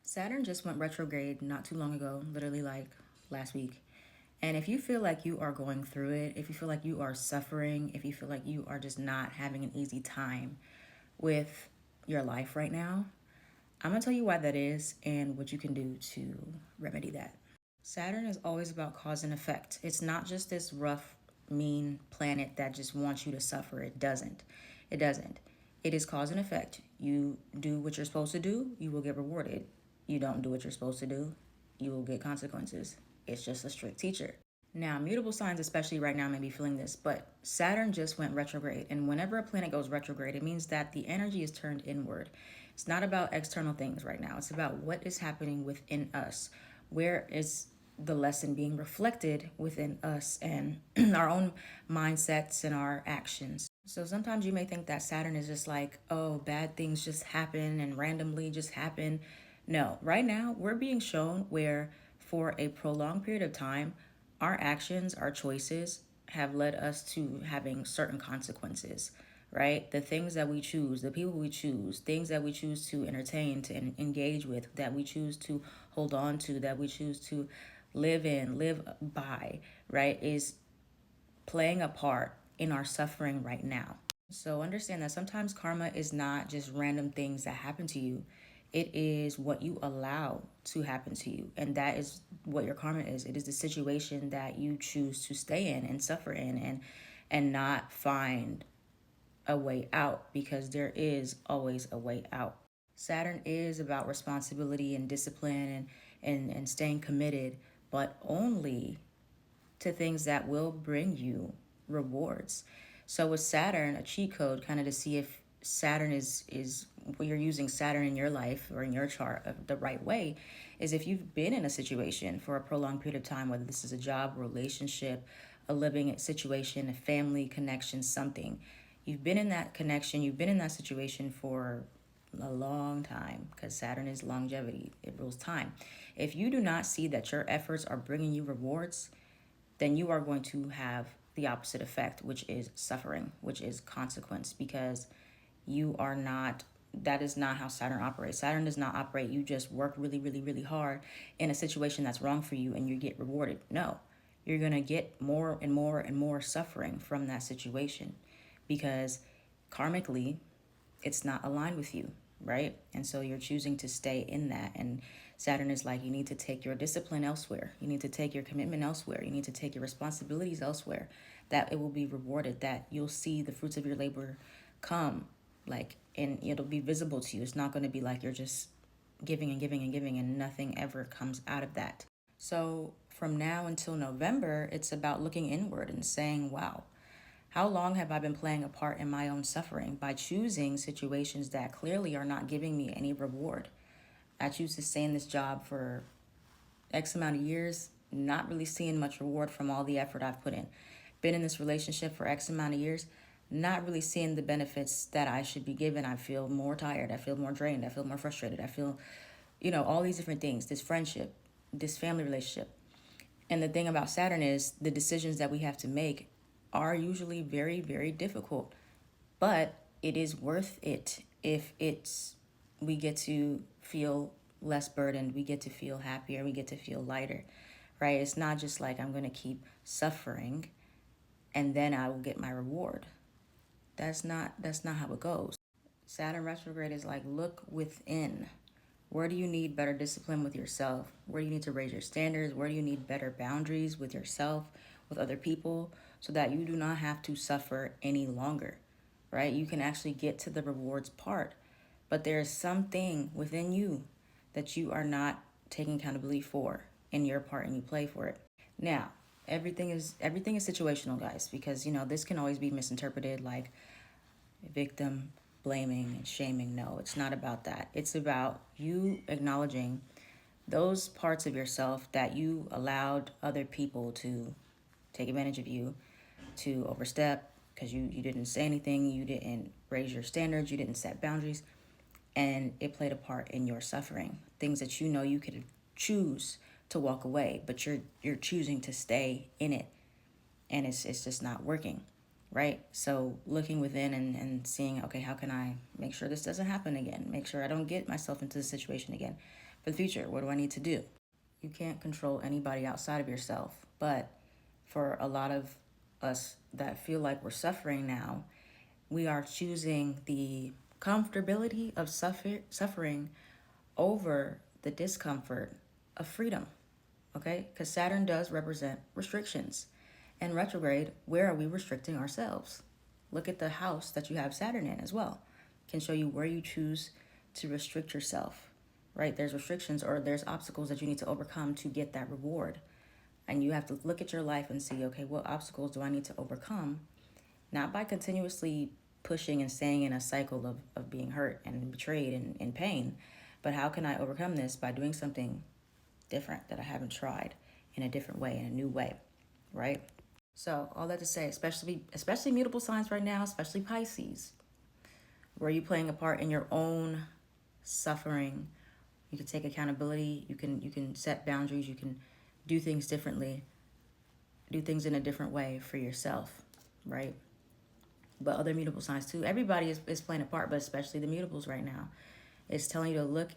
Saturn just went retrograde not too long ago, literally like last week. And if you feel like you are going through it, if you feel like you are suffering, if you feel like you are just not having an easy time with your life right now, I'm going to tell you why that is and what you can do to remedy that. Saturn is always about cause and effect. It's not just this rough, mean planet that just wants you to suffer. It doesn't. It doesn't. It is cause and effect. You do what you're supposed to do, you will get rewarded. You don't do what you're supposed to do, you will get consequences. It's just a strict teacher. Now, mutable signs, especially right now, may be feeling this, but Saturn just went retrograde. And whenever a planet goes retrograde, it means that the energy is turned inward. It's not about external things right now, it's about what is happening within us. Where is the lesson being reflected within us and our own mindsets and our actions? So sometimes you may think that Saturn is just like, oh, bad things just happen and randomly just happen. No, right now we're being shown where for a prolonged period of time, our actions, our choices have led us to having certain consequences, right? The things that we choose, the people we choose, things that we choose to entertain, to engage with, that we choose to hold on to, that we choose to live by, right, is playing a part in our suffering right now. So understand that sometimes karma is not just random things that happen to you. It is what you allow to happen to you. And that is what your karma is. It is the situation that you choose to stay in and suffer in and not find a way out, because there is always a way out. Saturn is about responsibility and discipline and staying committed, but only to things that will bring you rewards. So with Saturn, a cheat code kind of to see if Saturn is when you're using Saturn in your life or in your chart the right way, is if you've been in a situation for a prolonged period of time, whether this is a job, relationship, a living situation, a family connection, something. You've been in that connection, you've been in that situation for a long time, because Saturn is longevity, it rules time. If you do not see that your efforts are bringing you rewards, then you are going to have the opposite effect, which is suffering, which is consequence, because you are not, that is not how Saturn operates. Saturn does not operate, you just work really, really, really hard in a situation that's wrong for you and you get rewarded. No, you're going to get more and more and more suffering from that situation because karmically, it's not aligned with you, right? And so you're choosing to stay in that. And Saturn is like, you need to take your discipline elsewhere. You need to take your commitment elsewhere. You need to take your responsibilities elsewhere, that it will be rewarded, that you'll see the fruits of your labor come, like, and it'll be visible to you. It's not going to be like you're just giving and giving and giving and nothing ever comes out of that. So from now until November, it's about looking inward and saying, wow, how long have I been playing a part in my own suffering by choosing situations that clearly are not giving me any reward? I choose to stay in this job for X amount of years, not really seeing much reward from all the effort I've put in. Been in this relationship for X amount of years, not really seeing the benefits that I should be given. I feel more tired. I feel more drained. I feel more frustrated. I feel, all these different things, this friendship, this family relationship. And the thing about Saturn is the decisions that we have to make are usually very, very difficult, but it is worth it if we get to feel less burdened, we get to feel happier, we get to feel lighter, right? It's not just like I'm going to keep suffering and then I will get my reward. That's not how it goes. Saturn retrograde is like, look within. Where do you need better discipline with yourself? Where do you need to raise your standards? Where do you need better boundaries with yourself, with other people, so that you do not have to suffer any longer, right? You can actually get to the rewards part, but there is something within you that you are not taking accountability for in your part, and you play for it. Now, everything is situational, guys, because this can always be misinterpreted like victim blaming and shaming. No, it's not about that. It's about you acknowledging those parts of yourself that you allowed other people to take advantage of you, to overstep, because you didn't say anything, you didn't raise your standards, you didn't set boundaries, and it played a part in your suffering. Things that you could choose to walk away, but you're choosing to stay in it, and it's just not working, right? So looking within and seeing, okay, how can I make sure this doesn't happen again? Make sure I don't get myself into the situation again. for the future? What do I need to do? You can't control anybody outside of yourself. But for a lot of us that feel like we're suffering now, we are choosing the comfortability of suffering over the discomfort of freedom. Okay? Because Saturn does represent restrictions. And retrograde, where are we restricting ourselves? Look at the house that you have Saturn in as well. Can show you where you choose to restrict yourself, right? There's restrictions or there's obstacles that you need to overcome to get that reward. And you have to look at your life and see, okay, what obstacles do I need to overcome? Not by continuously pushing and staying in a cycle of being hurt and betrayed and in pain, but how can I overcome this by doing something different that I haven't tried in a different way, in a new way, right? So all that to say, especially mutable signs right now, especially Pisces, where you playing a part in your own suffering. You can take accountability. You can set boundaries. You can do things differently. Do things in a different way for yourself, right? But other mutable signs too. Everybody is playing a part, but especially the mutables right now. It's telling you to look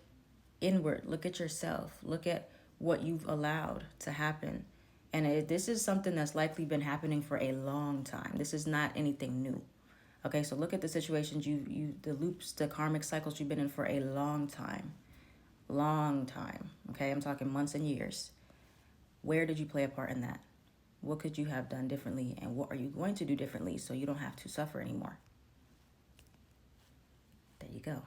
inward. Look at yourself. Look at what you've allowed to happen. And this is something that's likely been happening for a long time. This is not anything new. Okay, so look at the situations the loops, the karmic cycles you've been in for a long time. Long time. Okay, I'm talking months and years. Where did you play a part in that? What could you have done differently? And what are you going to do differently so you don't have to suffer anymore? There you go.